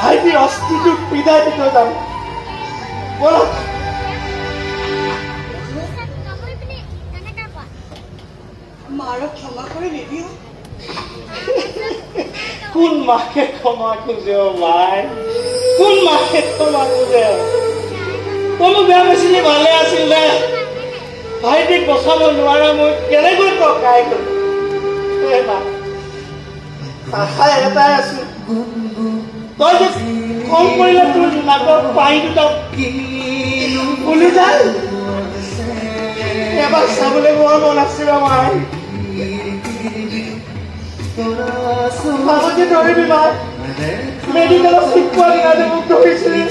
ভাইটিৰ অস্থিটোক বিদায় দি থৈ যাম ব'লক মাৰক ক্ষমা কৰি নিদিও কোন মাকে ক্ষমা খোজে মাই কোন মাকে ক্ষমা খোজে তই মোক বেয়া পাইছিলি ভালে আছিল দে ভাইটিক বচাব নোৱাৰা মই কেনেকৈ টকাই কৰিম আশাই এটাই আছিল তই যে কম কৰিলে তোৰ নাকৰ পানী দুটা ফুলি যায় এবাৰ চাবলৈ বৰ মন আছিল মাই মামকে ধৰিবি মাই মেডিকেলত ঠিক পোৱা দিনাতে মোক ধৰিছিলি